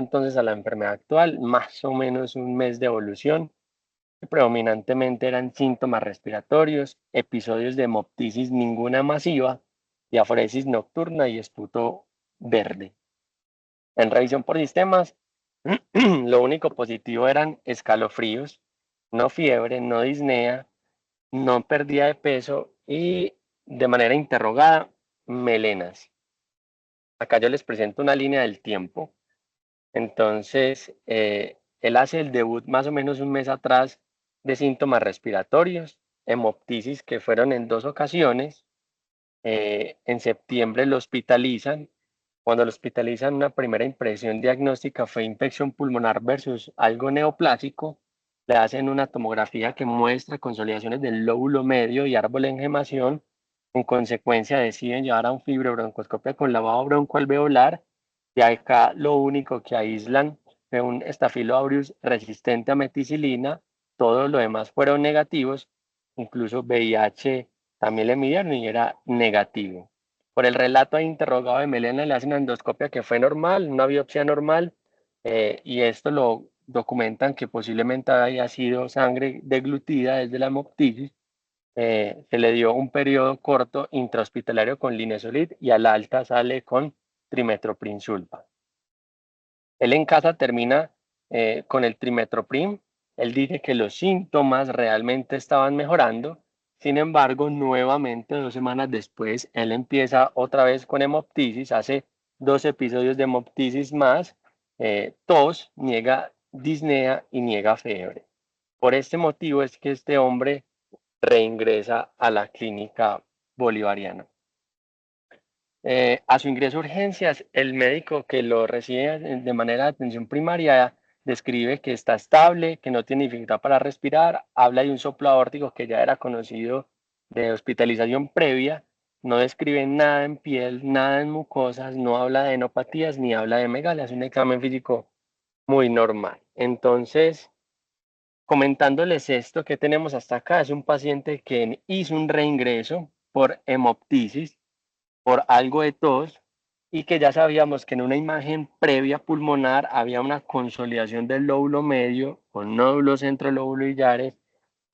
entonces a la enfermedad actual, más o menos un mes de evolución. Predominantemente eran síntomas respiratorios, episodios de hemoptisis ninguna masiva, diaforesis nocturna y esputo verde. En revisión por sistemas, lo único positivo eran escalofríos, no fiebre, no disnea, no pérdida de peso y de manera interrogada, melenas. Acá yo les presento una línea del tiempo. Entonces, él hace el debut más o menos un mes atrás de síntomas respiratorios, hemoptisis que fueron en 2 ocasiones. En septiembre lo hospitalizan. Cuando lo hospitalizan, una primera impresión diagnóstica fue infección pulmonar versus algo neoplásico. Le hacen una tomografía que muestra consolidaciones del lóbulo medio y árbol en gemación. En consecuencia, deciden llevar a un fibrobroncoscopia con lavado broncoalveolar. Y acá lo único que aíslan fue un Staphylococcus resistente a meticilina. Todo lo demás fueron negativos. Incluso VIH también le midieron y era negativo. Por el relato interrogado de Melena le hacen una endoscopia que fue normal, una biopsia normal, y esto lo documentan que posiblemente haya sido sangre deglutida desde la hemoptisis. Se le dio un periodo corto intrahospitalario con linezolid y al alta sale con trimetoprim sulfa. Él en casa termina con el trimetoprim. Él dice que los síntomas realmente estaban mejorando. Sin embargo, nuevamente 2 semanas después, él empieza otra vez con hemoptisis, hace 2 episodios de hemoptisis más, tos, niega disnea y niega fiebre. Por este motivo es que este hombre reingresa a la clínica bolivariana. A su ingreso a urgencias, el médico que lo recibe de manera de atención primaria describe que está estable, que no tiene dificultad para respirar, habla de un soplo aórtico que ya era conocido de hospitalización previa, no describe nada en piel, nada en mucosas, no habla de enopatías ni habla de megalia, es un examen físico muy normal. Entonces, comentándoles esto que tenemos hasta acá, es un paciente que hizo un reingreso por hemoptisis, por algo de tos y que ya sabíamos que en una imagen previa pulmonar había una consolidación del lóbulo medio con nódulos centrolobulares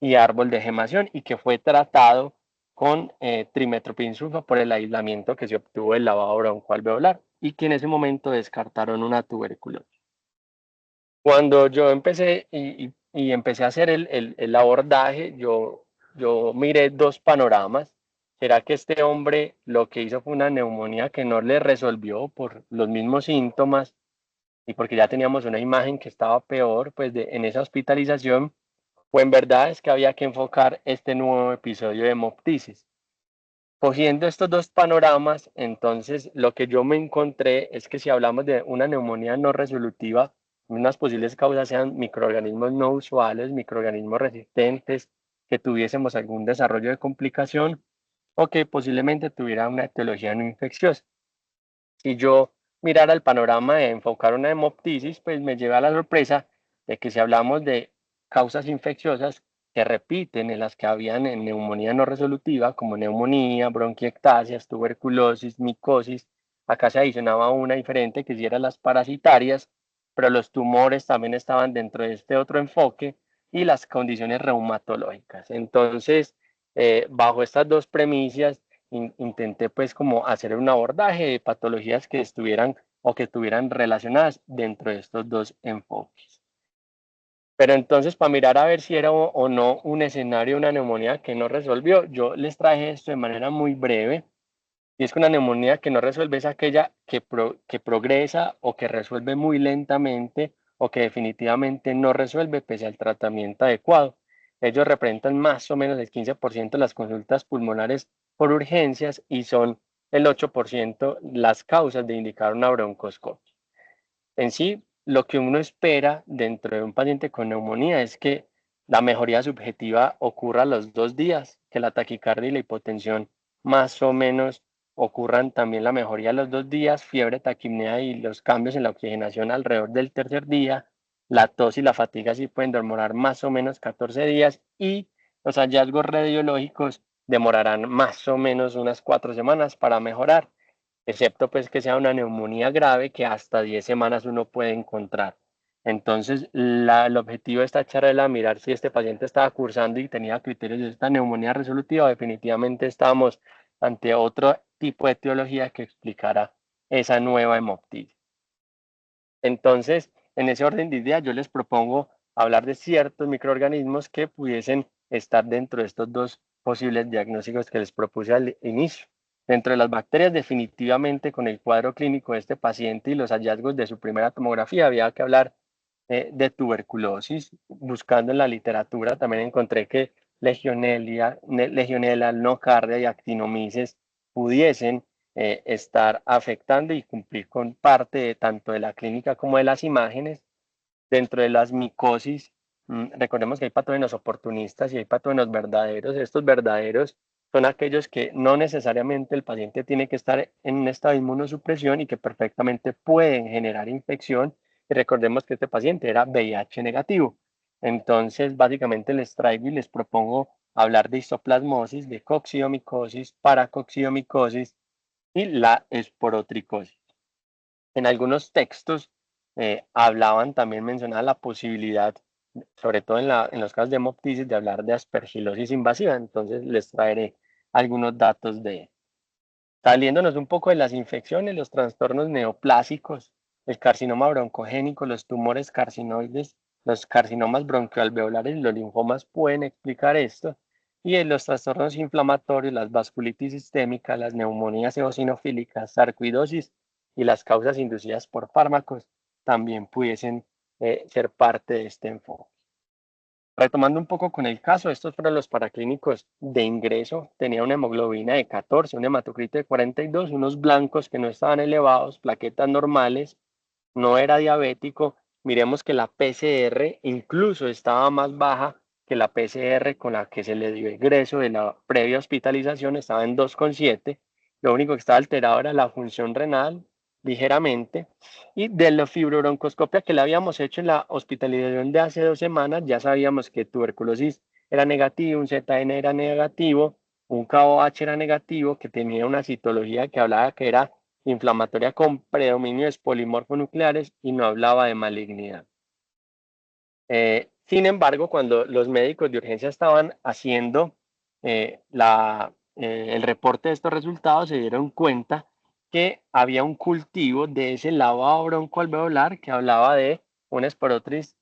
y árbol de gemación y que fue tratado con trimetoprim sulfa por el aislamiento que se obtuvo del lavado broncoalveolar y que en ese momento descartaron una tuberculosis. Cuando yo empecé y empecé a hacer el abordaje, yo miré 2 panoramas. ¿Será que este hombre lo que hizo fue una neumonía que no le resolvió por los mismos síntomas y porque ya teníamos una imagen que estaba peor pues en esa hospitalización? O en verdad es que había que enfocar este nuevo episodio de hemoptisis. Cogiendo estos 2 panoramas, entonces lo que yo me encontré es que si hablamos de una neumonía no resolutiva, unas posibles causas sean microorganismos no usuales, microorganismos resistentes, que tuviésemos algún desarrollo de complicación o que posiblemente tuviera una etiología no infecciosa. Si yo mirara el panorama de enfocar una hemoptisis, pues me lleva a la sorpresa de que si hablamos de causas infecciosas que repiten en las que habían en neumonía no resolutiva, como neumonía, bronquiectasias, tuberculosis, micosis, acá se adicionaba una diferente que si eran las parasitarias, pero los tumores también estaban dentro de este otro enfoque y las condiciones reumatológicas. Entonces, bajo estas 2 premisas, intenté pues como hacer un abordaje de patologías que estuvieran o que estuvieran relacionadas dentro de estos 2 enfoques. Pero entonces, para mirar a ver si era o no un escenario, una neumonía que no resolvió, yo les traje esto de manera muy breve. Y es que una neumonía que no resuelve es aquella que progresa o que resuelve muy lentamente o que definitivamente no resuelve pese al tratamiento adecuado. Ellos representan más o menos el 15% de las consultas pulmonares por urgencias y son el 8% las causas de indicar una broncoscopia. En sí, lo que uno espera dentro de un paciente con neumonía es que la mejoría subjetiva ocurra a los 2 días, que la taquicardia y la hipotensión más o menos ocurran también la mejoría a los 2 días, fiebre, taquipnea y los cambios en la oxigenación alrededor del tercer día, la tos y la fatiga sí pueden demorar más o menos 14 días y los hallazgos radiológicos demorarán más o menos unas 4 semanas para mejorar. excepto pues que sea una neumonía grave que hasta 10 semanas uno puede encontrar. Entonces, el objetivo de esta charla era mirar si este paciente estaba cursando y tenía criterios de esta neumonía resolutiva. Definitivamente estábamos ante otro tipo de etiología que explicara esa nueva hemoptisis. Entonces, en ese orden de ideas, yo les propongo hablar de ciertos microorganismos que pudiesen estar dentro de estos dos posibles diagnósticos que les propuse al inicio. Dentro de las bacterias, definitivamente con el cuadro clínico de este paciente y los hallazgos de su primera tomografía, había que hablar de tuberculosis. Buscando en la literatura, también encontré que Legionella, nocardia y actinomyces pudiesen estar afectando y cumplir con parte de tanto de la clínica como de las imágenes. Dentro de las micosis, recordemos que hay patógenos oportunistas y hay patógenos verdaderos. Estos verdaderos son aquellos que no necesariamente el paciente tiene que estar en un estado de inmunosupresión y que perfectamente pueden generar infección. Y recordemos que este paciente era VIH negativo. Entonces, básicamente les traigo y les propongo hablar de histoplasmosis, de coccidiomicosis, paracoccidiomicosis y la esporotricosis. En algunos textos hablaban, también mencionaban la posibilidad, sobre todo en los casos de hemoptisis, de hablar de aspergilosis invasiva. Entonces les traeré algunos datos de, saliéndonos un poco de las infecciones, los trastornos neoplásicos, el carcinoma broncogénico, los tumores carcinoides, los carcinomas bronquioalveolares y los linfomas pueden explicar esto. Y en los trastornos inflamatorios, las vasculitis sistémica, las neumonías eosinofílicas, sarcoidosis y las causas inducidas por fármacos también pudiesen ser parte de este enfoque. Retomando un poco con el caso, estos fueron los paraclínicos de ingreso. Tenía una hemoglobina de 14, un hematocrito de 42, unos blancos que no estaban elevados, plaquetas normales, no era diabético. Miremos que la PCR incluso estaba más baja que la PCR con la que se le dio ingreso de la previa hospitalización, estaba en 2,7. Lo único que estaba alterado era la función renal ligeramente. Y de la fibrobroncoscopia que le habíamos hecho en la hospitalización de hace 2 semanas, ya sabíamos que tuberculosis era negativo, un ZN era negativo, un KOH era negativo, que tenía una citología que hablaba que era inflamatoria con predominio de polimorfonucleares y no hablaba de malignidad. Sin embargo, cuando los médicos de urgencia estaban haciendo el reporte de estos resultados, se dieron cuenta que había un cultivo de ese lavado broncoalveolar que hablaba de una Sporotris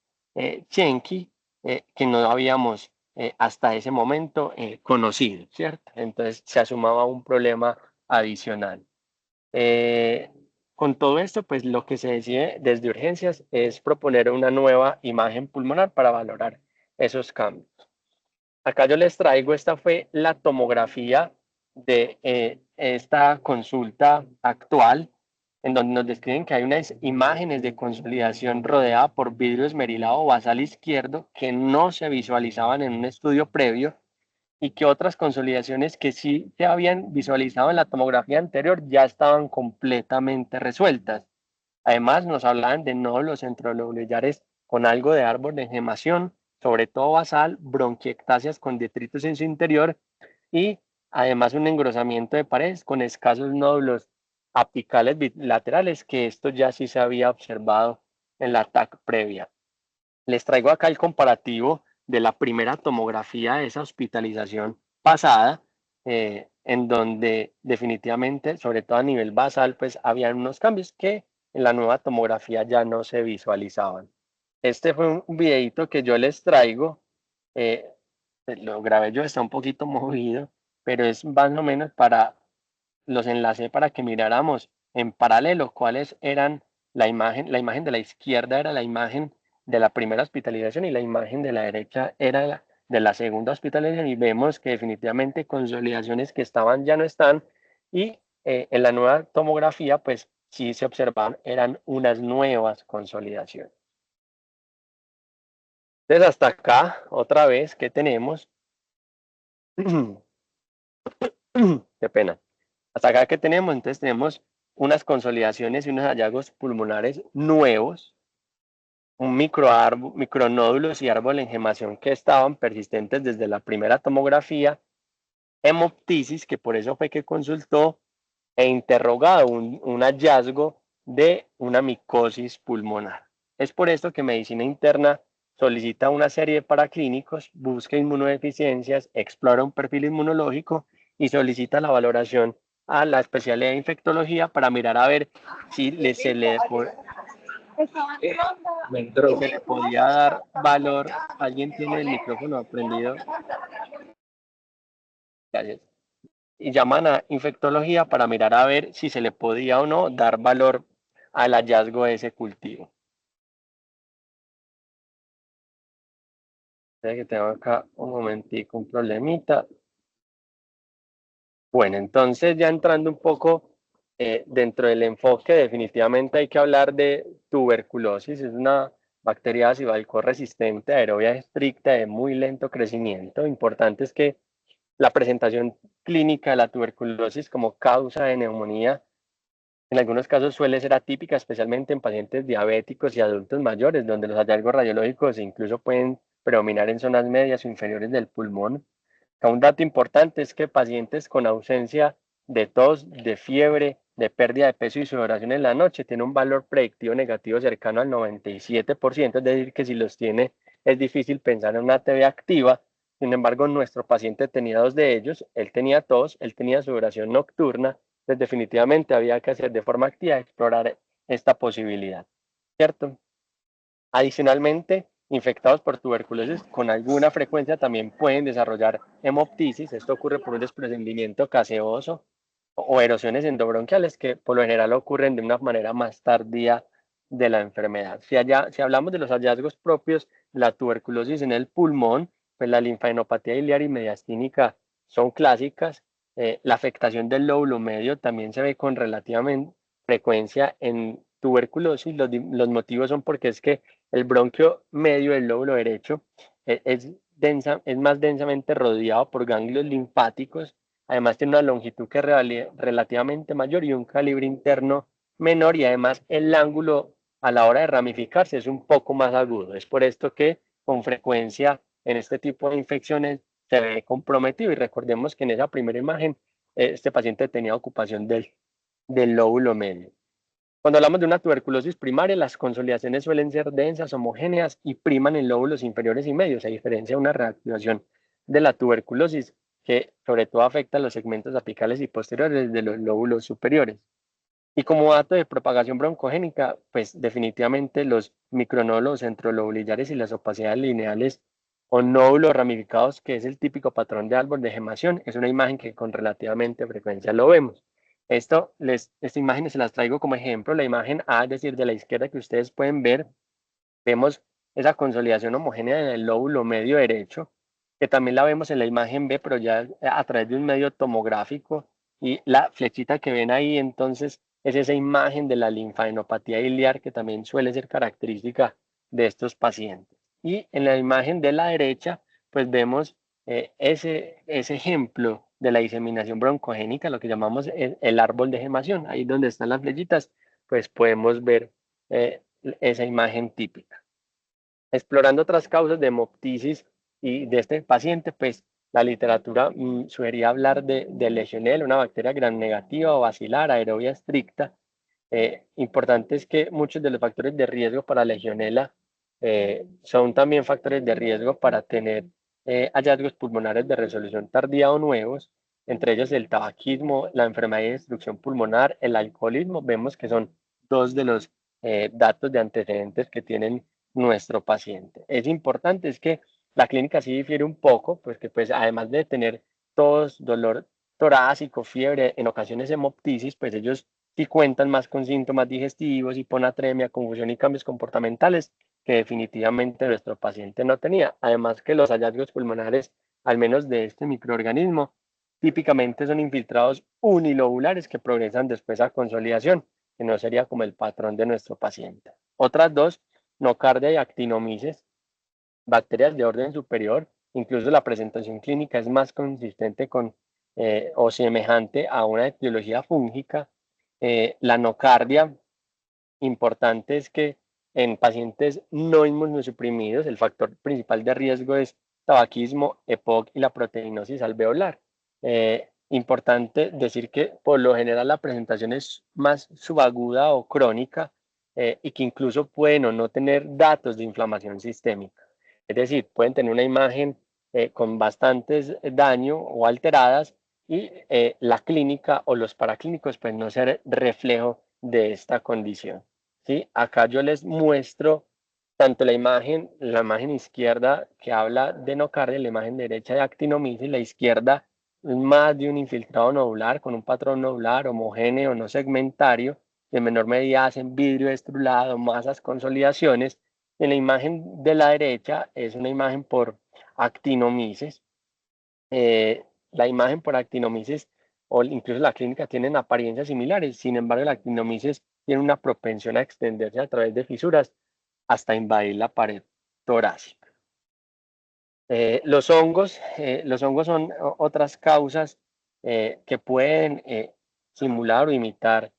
chenki que no habíamos hasta ese momento conocido, ¿cierto? Entonces se asumaba un problema adicional. Eh, con todo esto, pues lo que se decide desde urgencias es proponer una nueva imagen pulmonar para valorar esos cambios. Acá yo les traigo, esta fue la tomografía de esta consulta actual, en donde nos describen que hay unas imágenes de consolidación rodeada por vidrio esmerilado basal izquierdo que no se visualizaban en un estudio previo y que otras consolidaciones que sí se habían visualizado en la tomografía anterior ya estaban completamente resueltas. Además, nos hablaban de nódulos centrolobulares con algo de árbol de gemación, sobre todo basal, bronquiectasias con detritos en su interior y además un engrosamiento de paredes con escasos nódulos apicales bilaterales, que esto ya sí se había observado en la TAC previa. Les traigo acá el comparativo de la primera tomografía de esa hospitalización pasada, en donde definitivamente, sobre todo a nivel basal, pues habían unos cambios que en la nueva tomografía ya no se visualizaban. Este fue un videito que yo les traigo, lo grabé yo, está un poquito movido, pero es más o menos para, los enlacé para que miráramos en paralelo cuáles eran la imagen de la izquierda era la imagen de la primera hospitalización y la imagen de la derecha era la de la segunda hospitalización, y vemos que definitivamente consolidaciones que estaban ya no están, y en la nueva tomografía pues sí se observaban, eran unas nuevas consolidaciones. Entonces hasta acá otra vez que tenemos, qué pena, hasta acá que tenemos, entonces tenemos unas consolidaciones y unos hallazgos pulmonares nuevos, un micronódulos y árbol en gemación que estaban persistentes desde la primera tomografía, hemoptisis, que por eso fue que consultó, e interrogado un hallazgo de una micosis pulmonar. Es por esto que medicina interna solicita una serie de paraclínicos, busca inmunodeficiencias, explora un perfil inmunológico y solicita la valoración a la especialidad de infectología para mirar a ver si se le podía dar valor. Alguien tiene el micrófono prendido. Gracias. Y llaman a infectología para mirar a ver si se le podía o no dar valor al hallazgo de ese cultivo. Que tengo acá un momentico, un problemita. Bueno, entonces ya entrando un poco dentro del enfoque, definitivamente hay que hablar de tuberculosis. Es una bacteria acido-alcohol resistente, aerobia estricta, de muy lento crecimiento. Importante es que la presentación clínica de la tuberculosis como causa de neumonía en algunos casos suele ser atípica, especialmente en pacientes diabéticos y adultos mayores, donde los hallazgos radiológicos incluso pueden predominar en zonas medias o inferiores del pulmón. Un dato importante es que pacientes con ausencia de tos, de fiebre, de pérdida de peso y sudoración en la noche tienen un valor predictivo negativo cercano al 97%, es decir, que si los tiene es difícil pensar en una TB activa. Sin embargo, nuestro paciente tenía dos de ellos, él tenía tos, él tenía sudoración nocturna, pues definitivamente había que hacer de forma activa explorar esta posibilidad, ¿cierto? Adicionalmente, infectados por tuberculosis con alguna frecuencia también pueden desarrollar hemoptisis. Esto ocurre por un desprendimiento gaseoso o erosiones endobronquiales que por lo general ocurren de una manera más tardía de la enfermedad. Si hablamos de los hallazgos propios de la tuberculosis en el pulmón, pues la linfadenopatía biliar y mediastínica son clásicas. La afectación del lóbulo medio también se ve con relativamente frecuencia en tuberculosis. Los motivos son porque es que el bronquio medio del lóbulo derecho es más densamente rodeado por ganglios linfáticos. Además tiene una longitud que es relativamente mayor y un calibre interno menor, y además el ángulo a la hora de ramificarse es un poco más agudo. Es por esto que con frecuencia en este tipo de infecciones se ve comprometido, y recordemos que en esa primera imagen este paciente tenía ocupación del lóbulo medio. Cuando hablamos de una tuberculosis primaria, las consolidaciones suelen ser densas, homogéneas y priman en lóbulos inferiores y medios, a diferencia de una reactivación de la tuberculosis que sobre todo afecta a los segmentos apicales y posteriores de los lóbulos superiores. Y como dato de propagación broncogénica, pues definitivamente los micronódulos centrolobulillares y las opacidades lineales o nódulos ramificados, que es el típico patrón de árbol de gemación, es una imagen que con relativamente frecuencia lo vemos. Estas imágenes se las traigo como ejemplo. La imagen A, es decir, de la izquierda, que ustedes pueden ver, vemos esa consolidación homogénea en el lóbulo medio derecho, que también la vemos en la imagen B, pero ya a través de un medio tomográfico. Y la flechita que ven ahí, entonces, es esa imagen de la linfadenopatía biliar, que también suele ser característica de estos pacientes. Y en la imagen de la derecha, pues vemos ese ejemplo de la diseminación broncogénica, lo que llamamos el árbol de gemación. Ahí donde están las flechitas, pues podemos ver esa imagen típica. Explorando otras causas de hemoptisis y de este paciente, pues la literatura sugería hablar de Legionella, una bacteria gram negativa o bacilar, aerobia estricta. Importante es que muchos de los factores de riesgo para Legionella son también factores de riesgo para tener hallazgos pulmonares de resolución tardía o nuevos, entre ellos el tabaquismo, la enfermedad de destrucción pulmonar, el alcoholismo. Vemos que son dos de los datos de antecedentes que tienen nuestro paciente. Es importante es que la clínica sí difiere un poco, pues que pues además de tener tos, dolor torácico, fiebre, en ocasiones hemoptisis, pues ellos sí cuentan más con síntomas digestivos, hiponatremia, confusión y cambios comportamentales que definitivamente nuestro paciente no tenía. Además que los hallazgos pulmonares, al menos de este microorganismo, típicamente son infiltrados unilobulares que progresan después a consolidación, que no sería como el patrón de nuestro paciente. Otras dos, nocardia y actinomyces, bacterias de orden superior. Incluso la presentación clínica es más consistente con o semejante a una etiología fúngica. La nocardia, importante es que en pacientes no inmunosuprimidos, el factor principal de riesgo es tabaquismo, EPOC y la proteinosis alveolar. Importante decir que por lo general la presentación es más subaguda o crónica, y que incluso pueden o no tener datos de inflamación sistémica. Es decir, pueden tener una imagen con bastantes daño o alteradas y la clínica o los paraclínicos pueden no ser reflejo de esta condición. ¿Sí? Acá yo les muestro tanto la imagen izquierda que habla de nocardia, la imagen derecha de actinomisis, la izquierda más de un infiltrado nodular con un patrón nodular homogéneo, no segmentario, que en menor medida hacen vidrio estrulado, masas, consolidaciones. En la imagen de la derecha es una imagen por actinomices. La imagen por actinomices o incluso la clínica tienen apariencias similares, sin embargo la actinomices tiene una propensión a extenderse a través de fisuras hasta invadir la pared torácica. Los hongos son otras causas que pueden simular o imitar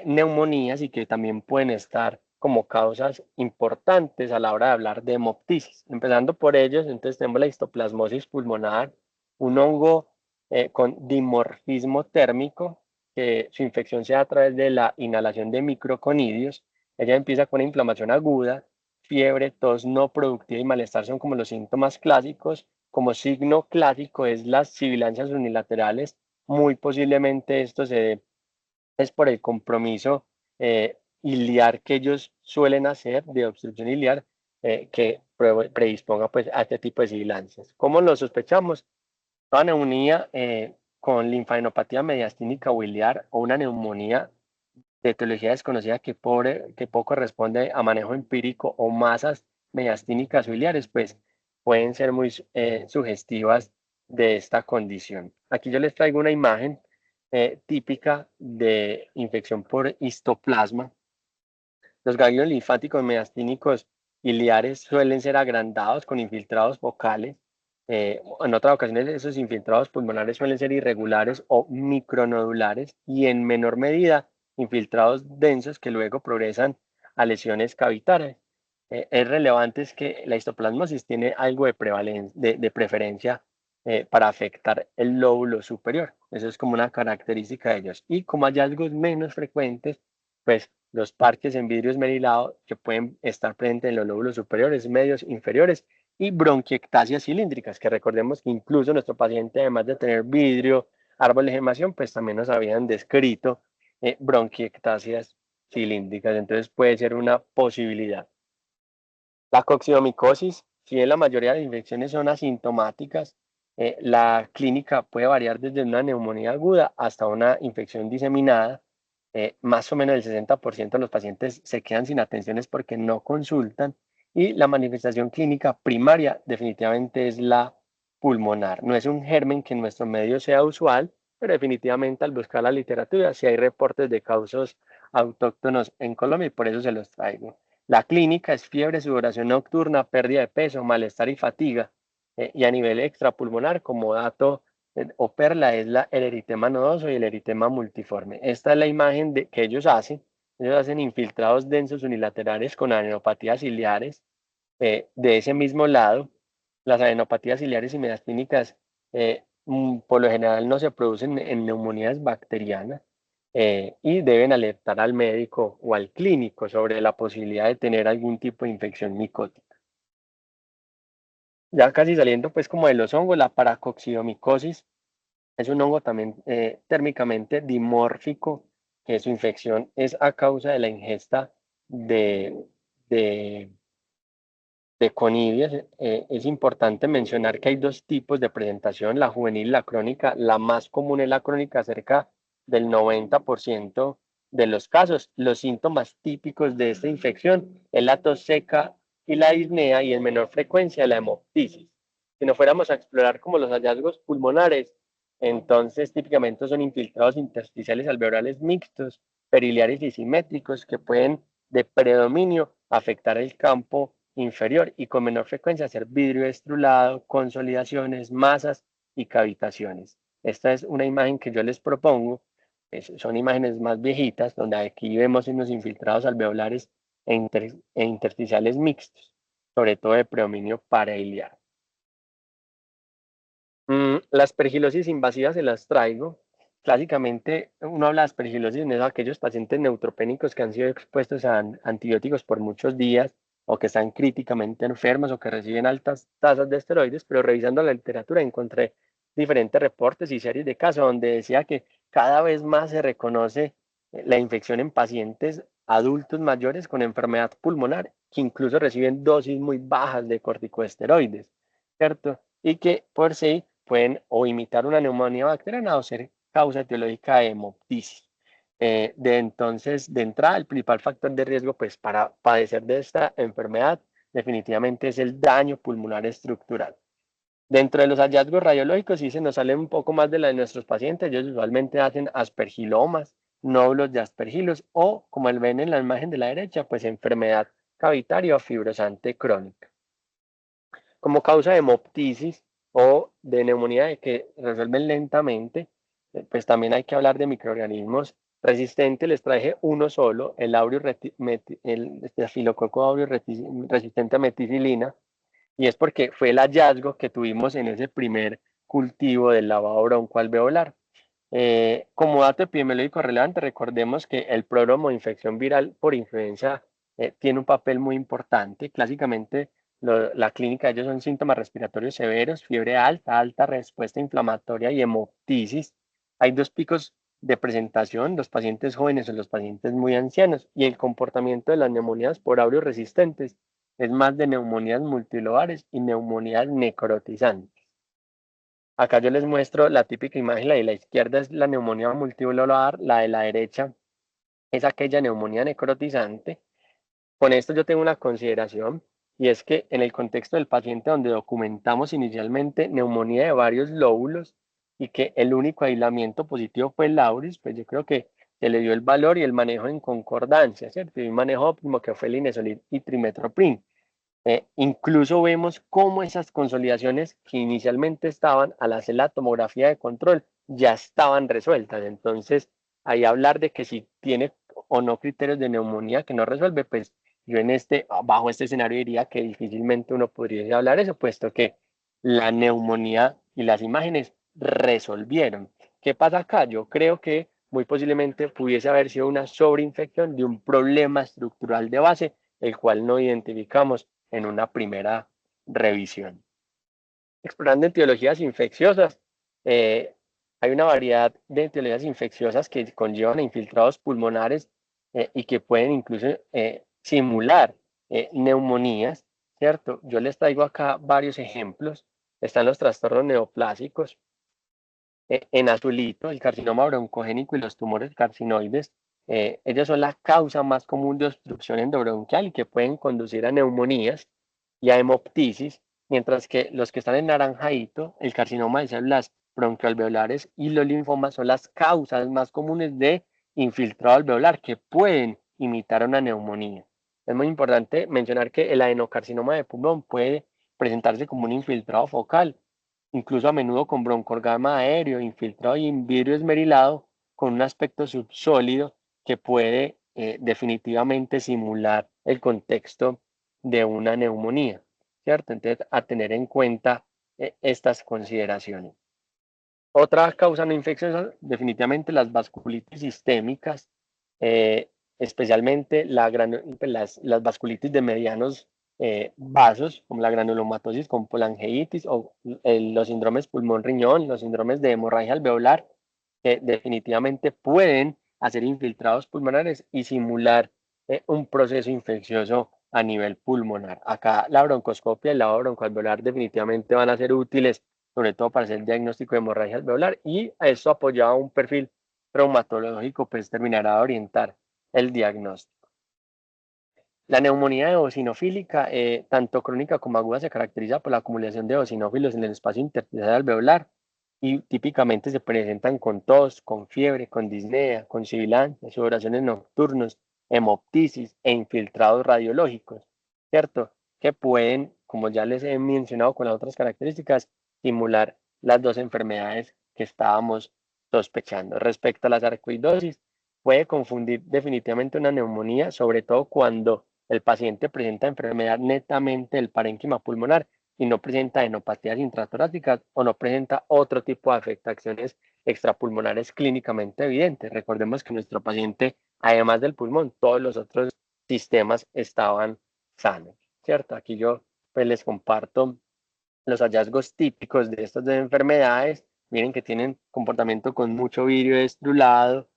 neumonías y que también pueden estar como causas importantes a la hora de hablar de hemoptisis. Empezando por ellos, entonces tenemos la histoplasmosis pulmonar, un hongo con dimorfismo térmico, que su infección se da a través de la inhalación de microconidios. Ella empieza con una inflamación aguda, fiebre, tos no productiva y malestar son como los síntomas clásicos. Como signo clásico es las sibilancias unilaterales. Muy posiblemente esto se dé es por el compromiso iliar que ellos suelen hacer de obstrucción iliar que predisponga pues, a este tipo de sibilancias. ¿Cómo lo sospechamos? Toda neumonía con linfadenopatía mediastínica o iliar o una neumonía de etiología desconocida que poco responde a manejo empírico o masas mediastínicas o iliares, pues pueden ser muy sugestivas de esta condición. Aquí yo les traigo una imagen típica de infección por histoplasma. Los ganglios linfáticos mediastínicos iliares suelen ser agrandados con infiltrados focales. En otras ocasiones esos infiltrados pulmonares suelen ser irregulares o micronodulares y en menor medida infiltrados densos que luego progresan a lesiones cavitarias. Es relevante es que la histoplasmosis tiene algo de de preferencia para afectar el lóbulo superior. Eso es como una característica de ellos. Y como hallazgos menos frecuentes, pues los parches en vidrio esmerilado que pueden estar presentes en los lóbulos superiores, medios, inferiores y bronquiectasias cilíndricas, que recordemos que incluso nuestro paciente, además de tener vidrio, árbol de gemación, pues también nos habían descrito bronquiectasias cilíndricas, entonces puede ser una posibilidad. La coccidiomicosis, si bien la mayoría de las infecciones son asintomáticas, la clínica puede variar desde una neumonía aguda hasta una infección diseminada. Más o menos el 60% de los pacientes se quedan sin atenciones porque no consultan y la manifestación clínica primaria definitivamente es la pulmonar. No es un germen que en nuestro medio sea usual, pero definitivamente al buscar la literatura, si hay reportes de casos autóctonos en Colombia y por eso se los traigo. La clínica es fiebre, sudoración nocturna, pérdida de peso, malestar y fatiga. Y a nivel extrapulmonar, como dato o perla, es el eritema nodoso y el eritema multiforme. Esta es la imagen que ellos hacen. Ellos hacen infiltrados densos unilaterales con adenopatías ciliares. De ese mismo lado, las adenopatías ciliares y mediastínicas por lo general no se producen en neumonías bacterianas y deben alertar al médico o al clínico sobre la posibilidad de tener algún tipo de infección micótica. Ya casi saliendo pues como de los hongos, la paracoccidomicosis es un hongo también térmicamente dimórfico, que su infección es a causa de la ingesta de, de de conidias, es importante mencionar que hay dos tipos de presentación, la juvenil y la crónica. La más común es la crónica, cerca del 90% de los casos. Los síntomas típicos de esta infección es la tos seca y la disnea y en menor frecuencia la hemoptisis. Si no fuéramos a explorar como los hallazgos pulmonares, entonces típicamente son infiltrados intersticiales alveolares mixtos, periliares y simétricos que pueden de predominio afectar el campo inferior y con menor frecuencia hacer vidrio estrulado, consolidaciones, masas y cavitaciones. Esta es una imagen que yo les propongo. Son imágenes más viejitas, donde aquí vemos unos infiltrados alveolares e intersticiales mixtos, sobre todo de predominio parailiar. Las aspergilosis invasivas se las traigo. Clásicamente, uno habla de aspergilosis en aquellos pacientes neutropénicos que han sido expuestos a antibióticos por muchos días o que están críticamente enfermos o que reciben altas tasas de esteroides, pero revisando la literatura encontré diferentes reportes y series de casos donde decía que cada vez más se reconoce la infección en pacientes adultos mayores con enfermedad pulmonar que incluso reciben dosis muy bajas de corticosteroides, ¿cierto? Y que por sí pueden o imitar una neumonía bacteriana o ser causa etiológica de hemoptisis. De entrada, el principal factor de riesgo pues, para padecer de esta enfermedad definitivamente es el daño pulmonar estructural. Dentro de los hallazgos radiológicos, sí se nos sale un poco más de la de nuestros pacientes. Ellos usualmente hacen aspergilomas, nódulos de aspergilos o, como ven en la imagen de la derecha, pues enfermedad cavitaria o fibrosante crónica. Como causa de hemoptisis o de neumonía que resuelven lentamente, pues también hay que hablar de microorganismos resistentes. Les traje uno solo, el estafilococo aureus resistente a meticilina, y es porque fue el hallazgo que tuvimos en ese primer cultivo del lavado broncoalveolar. Como dato epidemiológico relevante, recordemos que el pródromo de infección viral por influenza tiene un papel muy importante. Clásicamente, la clínica de ellos son síntomas respiratorios severos, fiebre alta, alta respuesta inflamatoria y hemoptisis. Hay dos picos de presentación, los pacientes jóvenes o los pacientes muy ancianos, y el comportamiento de las neumonías por aureus resistentes es más de neumonías multilobares y neumonías necrotizantes. Acá yo les muestro la típica imagen, la de la izquierda es la neumonía multilobar, la de la derecha es aquella neumonía necrotizante. Con esto yo tengo una consideración y es que en el contexto del paciente donde documentamos inicialmente neumonía de varios lóbulos y que el único aislamiento positivo fue el auris, pues yo creo que se le dio el valor y el manejo en concordancia, ¿cierto? Y un manejo óptimo que fue el inesolid y trimetoprim. Incluso vemos cómo esas consolidaciones que inicialmente estaban al hacer la tomografía de control ya estaban resueltas. Entonces, ahí hablar de que si tiene o no criterios de neumonía que no resuelve, pues yo bajo este escenario diría que difícilmente uno podría hablar eso, puesto que la neumonía y las imágenes resolvieron. ¿Qué pasa acá? Yo creo que muy posiblemente pudiese haber sido una sobreinfección de un problema estructural de base, el cual no identificamos en una primera revisión. Explorando etiologías infecciosas, eh, hay una variedad de etiologías infecciosas que conllevan a infiltrados pulmonares y que pueden incluso simular neumonías, ¿cierto? Yo les traigo acá varios ejemplos. Están los trastornos neoplásicos. En azulito, el carcinoma broncogénico y los tumores carcinoides, ellos son la causa más común de obstrucción endobronquial y que pueden conducir a neumonías y a hemoptisis, mientras que los que están en naranjadito, el carcinoma de células broncoalveolares y los linfomas son las causas más comunes de infiltrado alveolar que pueden imitar una neumonía. Es muy importante mencionar que el adenocarcinoma de pulmón puede presentarse como un infiltrado focal, incluso a menudo con broncoorgama aéreo, infiltrado y en vidrio esmerilado, con un aspecto subsólido que puede definitivamente simular el contexto de una neumonía, ¿cierto? Entonces, a tener en cuenta estas consideraciones. Otra causa no infecciosa, definitivamente las vasculitis sistémicas, eh, especialmente las vasculitis de medianos vasos, como la granulomatosis con polangeitis o los síndromes pulmón-riñón, los síndromes de hemorragia alveolar, que definitivamente pueden hacer infiltrados pulmonares y simular un proceso infeccioso a nivel pulmonar. Acá la broncoscopia y el lavado broncoalveolar definitivamente van a ser útiles, sobre todo para hacer el diagnóstico de hemorragia alveolar, y a esto apoyado a un perfil traumatológico, pues terminará de orientar el diagnóstico. La neumonía eosinofílica, tanto crónica como aguda, se caracteriza por la acumulación de eosinófilos en el espacio intersticial alveolar y típicamente se presentan con tos, con fiebre, con disnea, con sibilancia, sudoraciones nocturnos, hemoptisis e infiltrados radiológicos, ¿cierto? Que pueden, como ya les he mencionado con las otras características, simular las dos enfermedades que estábamos sospechando. Respecto a la sarcoidosis, puede confundir definitivamente una neumonía, sobre todo cuando el paciente presenta enfermedad netamente del parénquima pulmonar y no presenta enopatías intratorácicas o no presenta otro tipo de afectaciones extrapulmonares clínicamente evidentes. Recordemos que nuestro paciente, además del pulmón, todos los otros sistemas estaban sanos, ¿cierto? Aquí yo pues les comparto los hallazgos típicos de estas dos enfermedades. Miren que tienen comportamiento con mucho vidrio estrulado,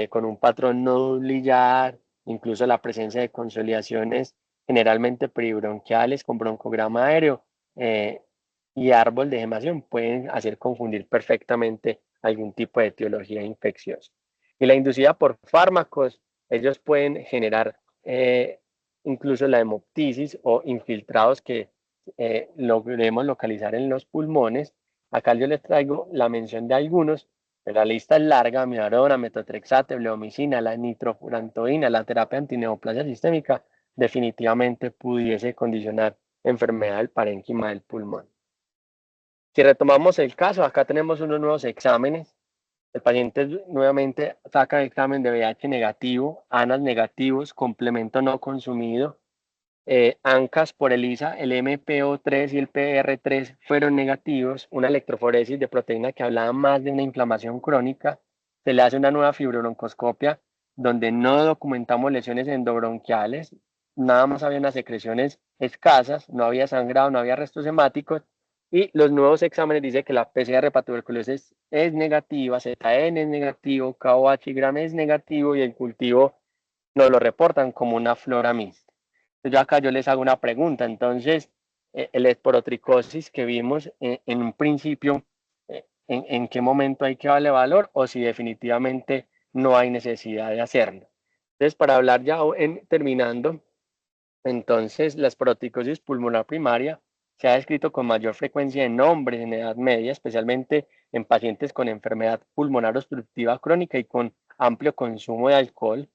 con un patrón nodulillar, incluso la presencia de consolidaciones generalmente peribronquiales con broncograma aéreo y árbol de gemación pueden hacer confundir perfectamente algún tipo de etiología infecciosa. Y la inducida por fármacos, ellos pueden generar incluso la hemoptisis o infiltrados que logremos localizar en los pulmones. Acá yo les traigo la mención de algunos, pero la lista es larga: amiodarona, metotrexate, bleomicina, la nitrofurantoína, la terapia antineoplasia sistémica, definitivamente pudiese condicionar enfermedad del parénquima del pulmón. Si retomamos el caso, acá tenemos unos nuevos exámenes. El paciente nuevamente saca el examen de VIH negativo, ANAS negativos, complemento no consumido, ANCAS por ELISA, el MPO3 y el PR3 fueron negativos, una electroforesis de proteína que hablaba más de una inflamación crónica. Se le hace una nueva fibrobroncoscopia donde no documentamos lesiones endobronquiales, nada más había unas secreciones escasas, no había sangrado, no había restos hemáticos, y los nuevos exámenes dicen que la PCR para tuberculosis es negativa, ZN es negativo, KOH gram es negativo y el cultivo nos lo reportan como una flora mixta. Yo acá yo les hago una pregunta. Entonces, el esporotricosis que vimos en un principio, en qué momento hay que darle valor o si definitivamente no hay necesidad de hacerlo. Entonces, para hablar ya terminando, entonces la esporotricosis pulmonar primaria se ha descrito con mayor frecuencia en hombres en edad media, especialmente en pacientes con enfermedad pulmonar obstructiva crónica y con amplio consumo de alcohol.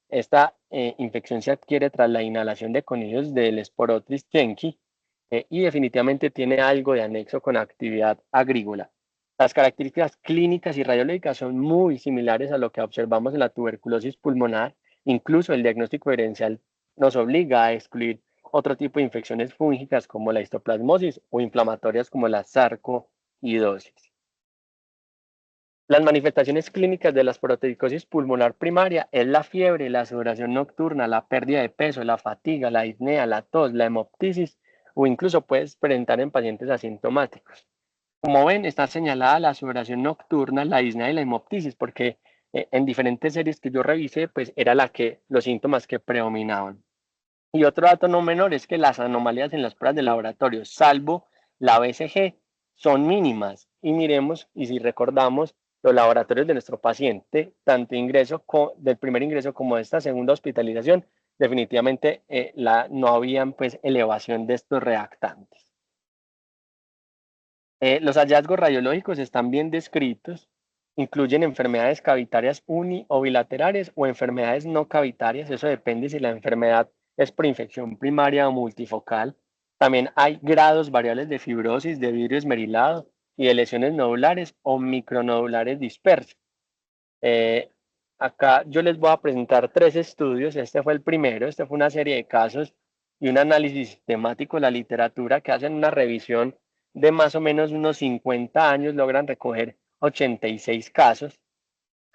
Esta infección se adquiere tras la inhalación de conillos del Sporotris chenki y definitivamente tiene algo de anexo con actividad agrícola. Las características clínicas y radiológicas son muy similares a lo que observamos en la tuberculosis pulmonar. Incluso el diagnóstico diferencial nos obliga a excluir otro tipo de infecciones fúngicas como la histoplasmosis o inflamatorias como la sarcoidosis. Las manifestaciones clínicas de la esporotricosis pulmonar primaria es la fiebre, la sudoración nocturna, la pérdida de peso, la fatiga, la disnea, la tos, la hemoptisis o incluso puede presentar en pacientes asintomáticos. Como ven, está señalada la sudoración nocturna, la disnea y la hemoptisis, porque en diferentes series que yo revisé, pues era los síntomas que predominaban. Y otro dato no menor es que las anomalías en las pruebas de laboratorio, salvo la BCG, son mínimas. Y miremos, y si recordamos, los laboratorios de nuestro paciente, tanto del primer ingreso como de esta segunda hospitalización, definitivamente no habían pues elevación de estos reactantes. Los hallazgos radiológicos están bien descritos, incluyen enfermedades cavitarias uni o bilaterales o enfermedades no cavitarias, eso depende si la enfermedad es por infección primaria o multifocal. También hay grados variables de fibrosis, de vidrio esmerilado y de lesiones nodulares o micronodulares dispersas. Acá yo les voy a presentar 3 estudios. Este fue el primero, este fue una serie de casos y un análisis sistemático de la literatura que hacen una revisión de más o menos unos 50 años, logran recoger 86 casos.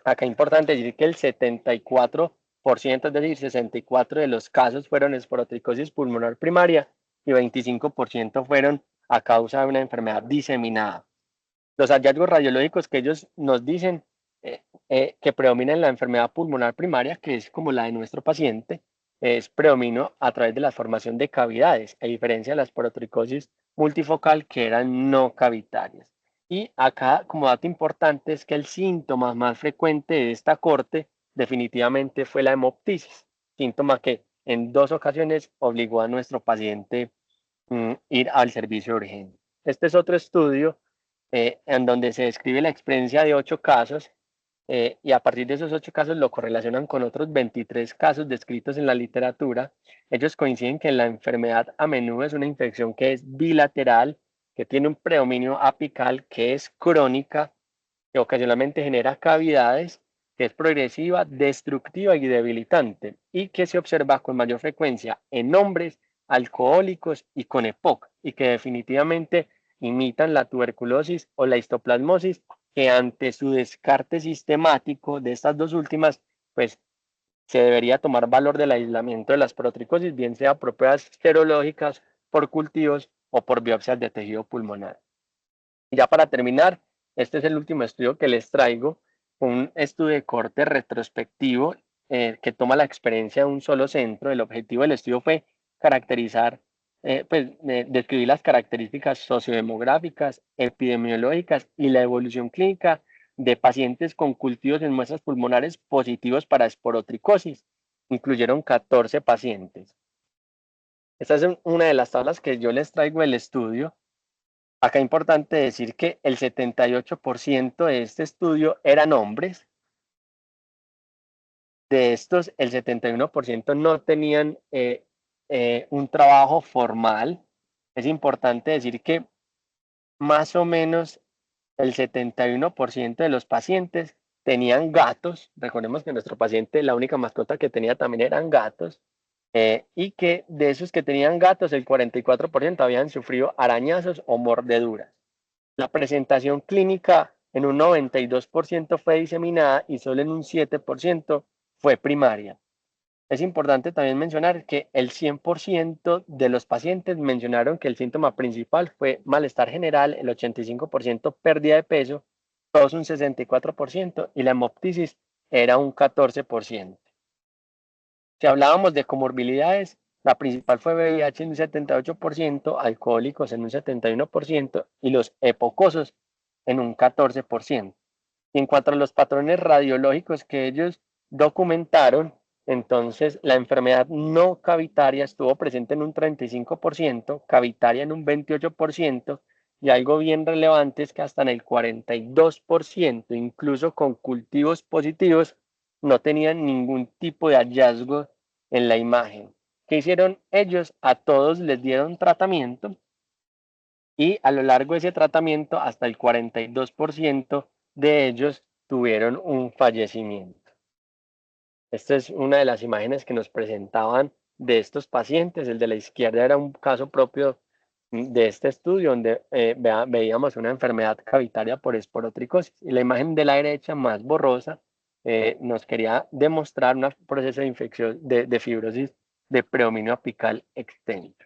Acá es importante decir que el 74%, es decir, 64 de los casos fueron esporotricosis pulmonar primaria y 25% fueron a causa de una enfermedad diseminada. Los hallazgos radiológicos que ellos nos dicen que predomina en la enfermedad pulmonar primaria, que es como la de nuestro paciente, es predominio a través de la formación de cavidades, a diferencia de la esporotricosis multifocal, que eran no cavitarias. Y acá, como dato importante, es que el síntoma más frecuente de esta corte definitivamente fue la hemoptisis, síntoma que en 2 ocasiones obligó a nuestro paciente ir al servicio urgente. Este es otro estudio en donde se describe la experiencia de 8 casos y a partir de esos 8 casos lo correlacionan con otros 23 casos descritos en la literatura. Ellos coinciden que la enfermedad a menudo es una infección que es bilateral, que tiene un predominio apical, que es crónica, que ocasionalmente genera cavidades, que es progresiva, destructiva y debilitante, y que se observa con mayor frecuencia en hombres alcohólicos y con EPOC, y que definitivamente imitan la tuberculosis o la histoplasmosis, que ante su descarte sistemático de estas dos últimas, pues se debería tomar valor del aislamiento de las protricosis, bien sea por pruebas serológicas, por cultivos o por biopsias de tejido pulmonar. Y ya para terminar, este es el último estudio que les traigo, un estudio de corte retrospectivo que toma la experiencia de un solo centro. El objetivo del estudio fue caracterizar, describir las características sociodemográficas, epidemiológicas y la evolución clínica de pacientes con cultivos en muestras pulmonares positivos para esporotricosis. Incluyeron 14 pacientes. Esta es una de las tablas que yo les traigo del estudio. Acá es importante decir que el 78% de este estudio eran hombres. De estos, el 71% no tenían un trabajo formal. Es importante decir que más o menos el 71% de los pacientes tenían gatos. Recordemos que nuestro paciente, la única mascota que tenía también eran gatos. Y que de esos que tenían gatos, el 44% habían sufrido arañazos o mordeduras. La presentación clínica en un 92% fue diseminada y solo en un 7% fue primaria. Es importante también mencionar que el 100% de los pacientes mencionaron que el síntoma principal fue malestar general, el 85% pérdida de peso, todos un 64% y la hemoptisis era un 14%. Si hablábamos de comorbilidades, la principal fue VIH en un 78%, alcohólicos en un 71% y los epocosos en un 14%. Y en cuanto a los patrones radiológicos que ellos documentaron, entonces la enfermedad no cavitaria estuvo presente en un 35%, cavitaria en un 28%, y algo bien relevante es que hasta en el 42%, incluso con cultivos positivos, no tenían ningún tipo de hallazgo en la imagen. ¿Qué hicieron ellos? A todos les dieron tratamiento y a lo largo de ese tratamiento hasta el 42% de ellos tuvieron un fallecimiento. Esta es una de las imágenes que nos presentaban de estos pacientes. El de la izquierda era un caso propio de este estudio donde veíamos una enfermedad cavitaria por esporotricosis y la imagen de la derecha más borrosa nos quería demostrar un proceso de infección de fibrosis de predominio apical extenso.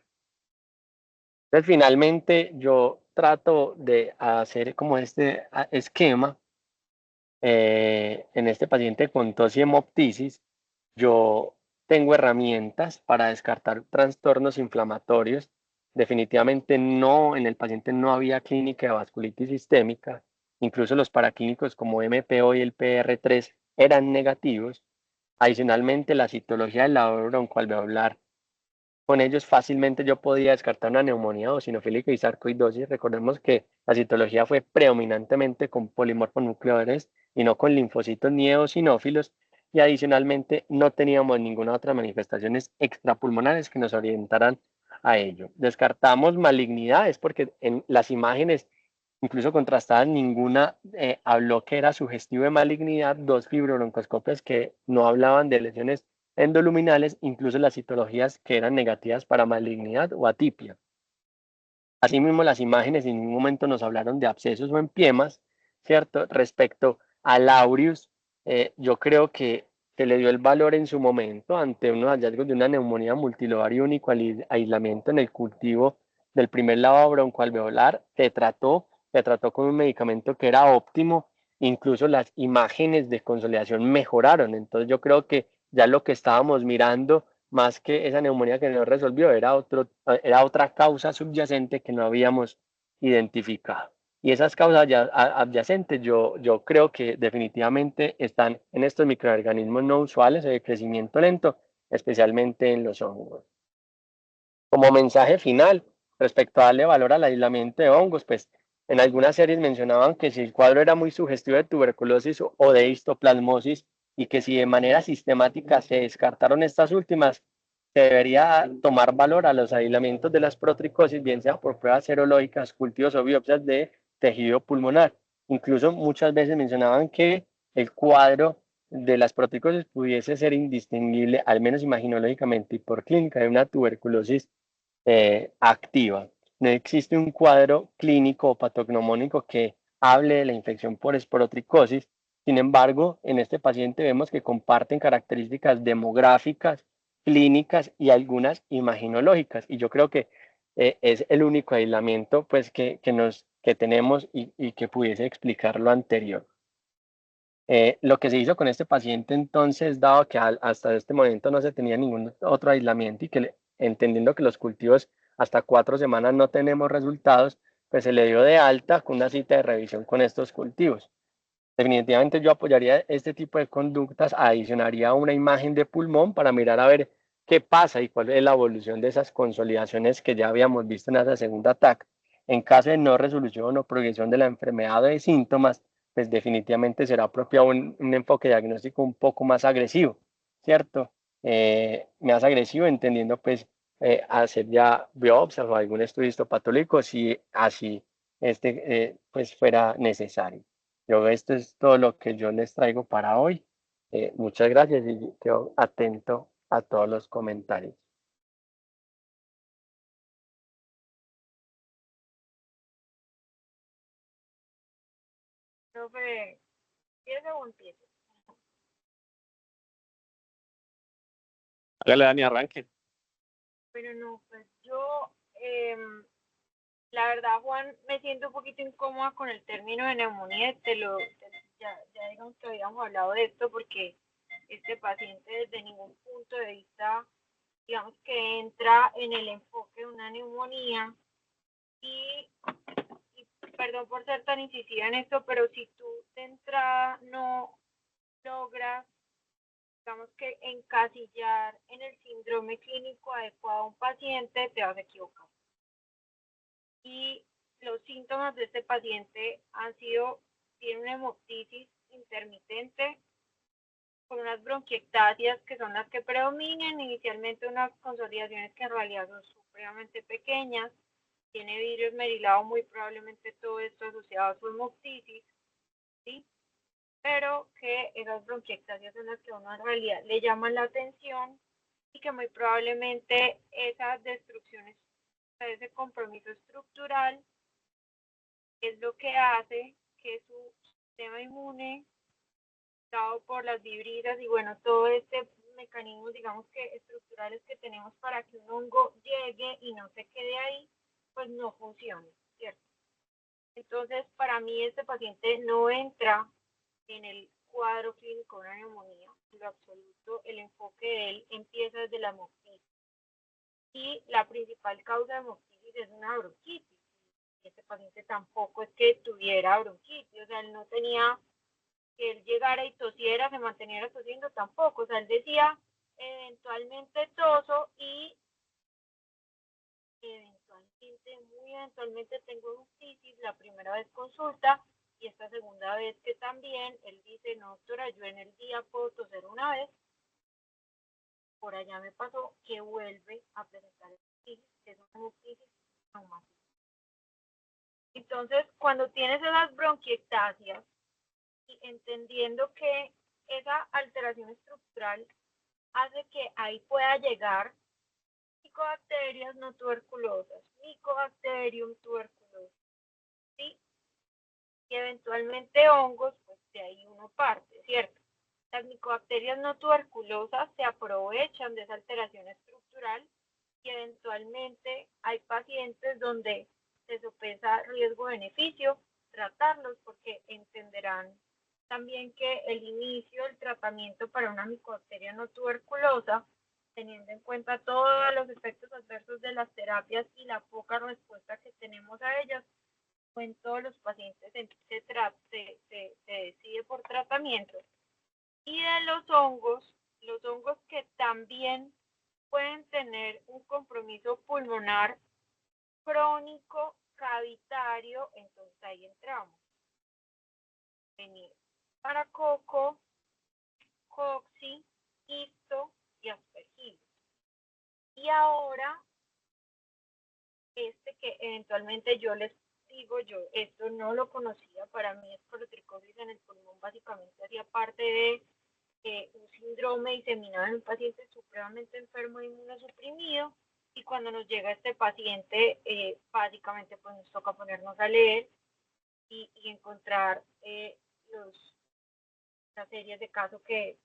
Entonces, finalmente, yo trato de hacer como este esquema en este paciente con tos y hemoptisis. Yo tengo herramientas para descartar trastornos inflamatorios. Definitivamente no, en el paciente no había clínica de vasculitis sistémica. Incluso los paraquímicos como MPO y el PR3 eran negativos. Adicionalmente, la citología del lavado broncoalveolar, con ellos fácilmente yo podía descartar una neumonía eosinofílica y sarcoidosis. Recordemos que la citología fue predominantemente con polimorfonucleares y no con linfocitos ni eosinófilos. Y adicionalmente no teníamos ninguna otra manifestaciones extrapulmonares que nos orientaran a ello. Descartamos malignidades porque en las imágenes, incluso contrastadas, ninguna habló que era sugestivo de malignidad. Dos fibrobroncoscopias que no hablaban de lesiones endoluminales, incluso las citologías que eran negativas para malignidad o atipia. Asimismo, las imágenes en ningún momento nos hablaron de abscesos o empiemas, ¿cierto? Respecto al aureus, yo creo que se le dio el valor en su momento ante unos hallazgos de una neumonía multilobar y único aislamiento en el cultivo del primer lavado broncoalveolar. Se trató con un medicamento que era óptimo, incluso las imágenes de consolidación mejoraron. Entonces yo creo que ya lo que estábamos mirando, más que esa neumonía que no resolvió, era otra causa subyacente que no habíamos identificado. Y esas causas adyacentes yo creo que definitivamente están en estos microorganismos no usuales de crecimiento lento, especialmente en los hongos. Como mensaje final, respecto a darle valor al aislamiento de hongos, pues en algunas series mencionaban que si el cuadro era muy sugestivo de tuberculosis o de histoplasmosis y que si de manera sistemática se descartaron estas últimas, se debería tomar valor a los aislamientos de las protricosis, bien sea por pruebas serológicas, cultivos o biopsias de tejido pulmonar. Incluso muchas veces mencionaban que el cuadro de las protricosis pudiese ser indistinguible, al menos imaginológicamente y por clínica, de una tuberculosis activa. no existe un cuadro clínico o patognomónico que hable de la infección por esporotricosis. Sin embargo, en este paciente vemos que comparten características demográficas, clínicas y algunas imaginológicas. Y yo creo que es el único aislamiento pues, que tenemos y que pudiese explicar lo anterior. Lo que se hizo con este paciente entonces, dado que hasta este momento no se tenía ningún otro aislamiento y que entendiendo que los cultivos hasta 4 semanas no tenemos resultados, pues se le dio de alta con una cita de revisión con estos cultivos. Definitivamente yo apoyaría este tipo de conductas, adicionaría una imagen de pulmón para mirar a ver qué pasa y cuál es la evolución de esas consolidaciones que ya habíamos visto en esa segunda ataque. En caso de no resolución o progresión de la enfermedad o de síntomas, pues definitivamente será apropiado un enfoque diagnóstico un poco más agresivo, ¿cierto? Más agresivo, entendiendo pues hacer ya biopsias o algún estudio histopatólico si así pues fuera necesario. Yo, esto es todo lo que yo les traigo para hoy. Muchas gracias y quedo atento a todos los comentarios. Profe, ¿empieza o empiezo? Hágale, Dani, arranque. Pero no, pues yo, la verdad, Juan, me siento un poquito incómoda con el término de neumonía. Ya digamos que habíamos hablado de esto porque este paciente desde ningún punto de vista, digamos que entra en el enfoque de una neumonía y, y perdón por ser tan incisiva en esto, pero si tú de entrada no logras, digamos que encasillar en el síndrome clínico adecuado a un paciente, te vas a equivocar. Y los síntomas de este paciente tiene una hemoptisis intermitente con unas bronquiectasias que son las que predominan, inicialmente unas consolidaciones que en realidad son supremamente pequeñas, tiene vidrio esmerilado, muy probablemente todo esto asociado a su hemoptisis, ¿sí? Pero que esas bronquiectasias son las que a uno en realidad le llaman la atención y que muy probablemente esas destrucciones, ese compromiso estructural es lo que hace que su sistema inmune, dado por las vibrisas y bueno, todo este mecanismo, digamos que estructurales que tenemos para que un hongo llegue y no se quede ahí, pues no funcione, ¿cierto? Entonces, para mí este paciente no entra en el cuadro clínico de una neumonía, en lo absoluto. El enfoque de él empieza desde la hemoptisis y la principal causa de hemoptisis es una bronquitis. Este paciente tampoco es que tuviera bronquitis, o sea, él no tenía que él llegara y tosiera, se manteniera tosiendo tampoco, o sea, él decía eventualmente toso y eventualmente, muy eventualmente tengo bronquitis, la primera vez consulta y esta segunda vez que también, él dice, no doctora, yo en el día puedo toser una vez, por allá me pasó que vuelve a presentar bronquitis, que es una bronquitis traumática. Entonces, cuando tienes esas bronquiectasias y entendiendo que esa alteración estructural hace que ahí pueda llegar micobacterias no tuberculosas, Mycobacterium tuberculosis, ¿sí? Y eventualmente hongos, pues de ahí uno parte, ¿cierto? Las micobacterias no tuberculosas se aprovechan de esa alteración estructural y eventualmente hay pacientes donde se sopesa riesgo-beneficio tratarlos porque entenderán también que el inicio del tratamiento para una micobacteria no tuberculosa, teniendo en cuenta todos los efectos adversos de las terapias y la poca respuesta que tenemos a ellas, en todos los pacientes se decide por tratamiento. Y de los hongos que también pueden tener un compromiso pulmonar crónico cavitario, entonces ahí entramos. Venir para coco, coxi, histo y aspergillus. Y ahora, este que eventualmente yo les digo, yo esto no lo conocía, para mí esporotricosis en el pulmón básicamente hacía parte de un síndrome diseminado en un paciente supremamente enfermo e inmunosuprimido, y cuando nos llega este paciente, básicamente pues nos toca ponernos a leer y encontrar las series de casos que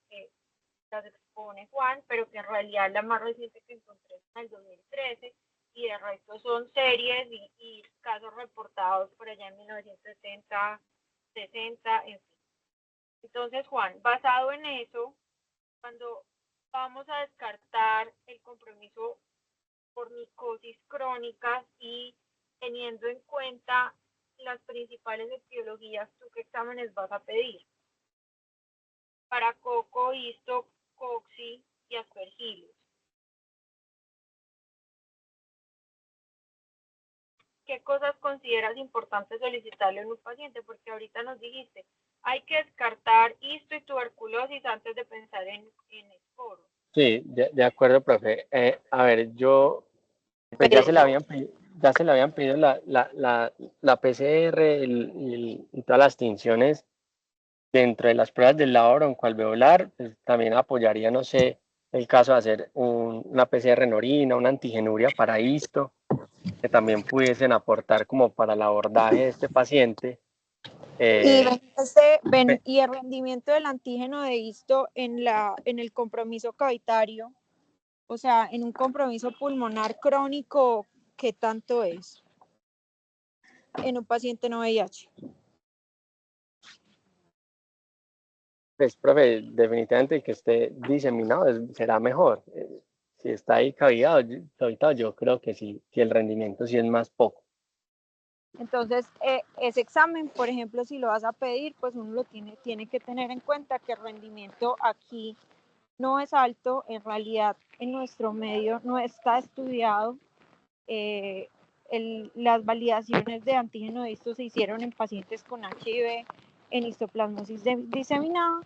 las expone Juan, pero que en realidad la más reciente que encontré es en el 2013 y de resto son series y casos reportados por allá en 1970, 60, en fin. Entonces, Juan, basado en eso, cuando vamos a descartar el compromiso por micosis crónicas y teniendo en cuenta las principales etiologías, ¿tú qué exámenes vas a pedir? Para coco, histo, coxi y aspergillus. ¿Qué cosas consideras importantes solicitarle a un paciente? Porque ahorita nos dijiste, hay que descartar histo y tuberculosis antes de pensar en esporo. Sí, de acuerdo, profe. A ver, yo, pues ya se le habían pedido la PCR y todas las tinciones dentro de las pruebas del lado broncoalveolar. Pues también apoyaría, no sé, el caso de hacer una PCR en orina, una antigenuria para esto, que también pudiesen aportar como para el abordaje de este paciente. Y, Pe- y el rendimiento del antígeno de histo en el compromiso cavitario, o sea, en un compromiso pulmonar crónico, ¿qué tanto es en un paciente no VIH? Pues, profe, definitivamente que esté diseminado será mejor. Si está ahí cavidad, yo creo que sí, si el rendimiento sí es más poco. Entonces, ese examen, por ejemplo, si lo vas a pedir, pues uno lo tiene que tener en cuenta que el rendimiento aquí no es alto, en realidad en nuestro medio no está estudiado. Las validaciones de antígeno de histo se hicieron en pacientes con HIV, en histoplasmosis diseminada,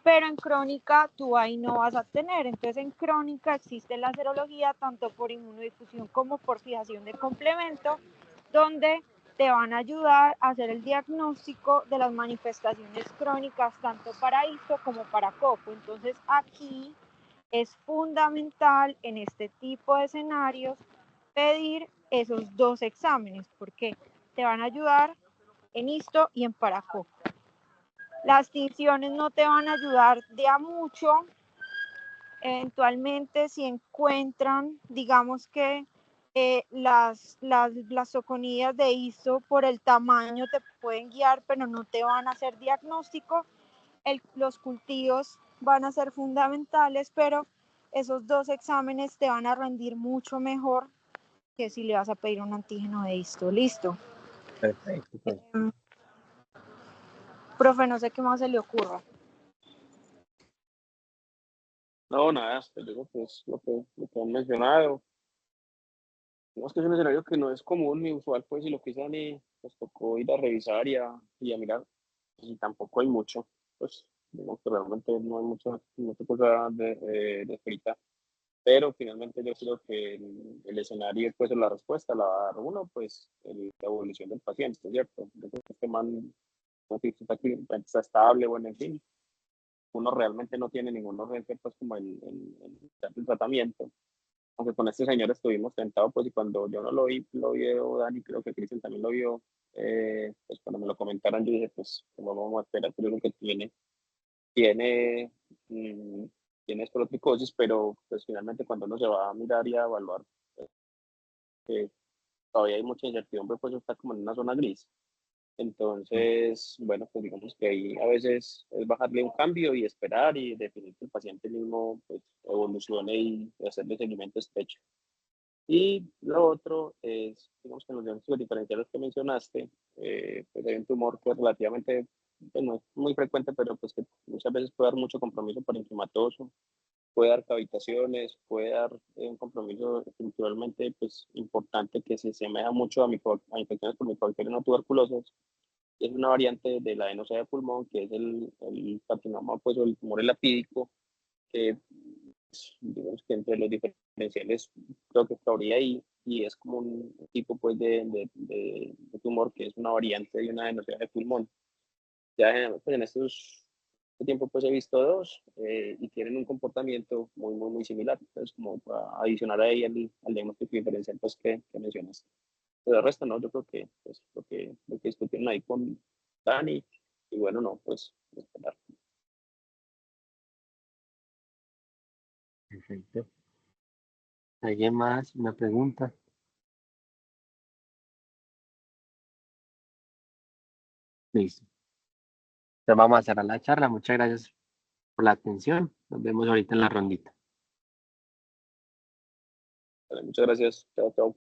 pero en crónica tú ahí no vas a tener. Entonces en crónica existe la serología tanto por inmunodifusión como por fijación de complemento, donde te van a ayudar a hacer el diagnóstico de las manifestaciones crónicas tanto para histo como para coco. Entonces aquí es fundamental en este tipo de escenarios pedir esos dos exámenes porque te van a ayudar en histo y en paracoco. Las tinciones no te van a ayudar de a mucho. Eventualmente si encuentran, digamos que las soconillas de histo por el tamaño te pueden guiar, pero no te van a hacer diagnóstico. Los cultivos van a ser fundamentales, pero esos dos exámenes te van a rendir mucho mejor que si le vas a pedir un antígeno de histo. Listo. Perfecto. Profe, no sé qué más se le ocurra. No, nada, te digo pues lo que han mencionado. Digamos que es un escenario que no es común ni usual, pues, y lo que hice ni pues tocó ir a revisar y a mirar, y tampoco hay mucho, pues, digamos que realmente no hay mucha cosa descrita, pero finalmente yo creo que el escenario, pues, la respuesta la va a dar uno, pues, la evolución del paciente, ¿cierto? Yo creo que este man, no sé si está estable, bueno, en fin, uno realmente no tiene ningún urgencia, pues, como el tratamiento. Aunque con este señor estuvimos tentados, pues, y cuando yo no lo vio Dani, creo que Cristian también lo vio, pues cuando me lo comentaron, yo dije, pues, como vamos a esperar, pero lo que tiene, mm, tiene esporotricosis, pero pues finalmente cuando uno se va a mirar y a evaluar, eh, todavía hay mucha incertidumbre, pues está como en una zona gris. Entonces, bueno, pues digamos que ahí a veces es bajarle un cambio y esperar y definir que el paciente mismo pues, evolucione y hacerle seguimiento estrecho. Y lo otro es, digamos que en los diagnósticos diferenciales que mencionaste, pues hay un tumor que relativamente, pues no es muy frecuente, pero pues que muchas veces puede dar mucho compromiso parenquimatoso, puede dar cavitaciones, puede dar un compromiso estructuralmente pues, importante que se asemeja mucho a infecciones por micobacterias no tuberculosas. Es una variante de la adenosia de pulmón, que es el carcinoma pues, o el tumor elapídico, que digamos que entre los diferenciales creo que cabría ahí y es como un tipo pues de tumor que es una variante de una adenosidad de pulmón. Ya pues, en estos este tiempo pues he visto dos y tienen un comportamiento muy similar. Entonces, como para adicionar ahí al diagnóstico diferencial pues, que mencionas. Pero el resto, no, yo creo que pues, lo que discutieron ahí con Dani, y bueno, no, pues esperar. Perfecto. ¿Alguien más? ¿Una pregunta? Listo. Entonces vamos a cerrar la charla. Muchas gracias por la atención. Nos vemos ahorita en la rondita. Vale, muchas gracias. Chao, chao.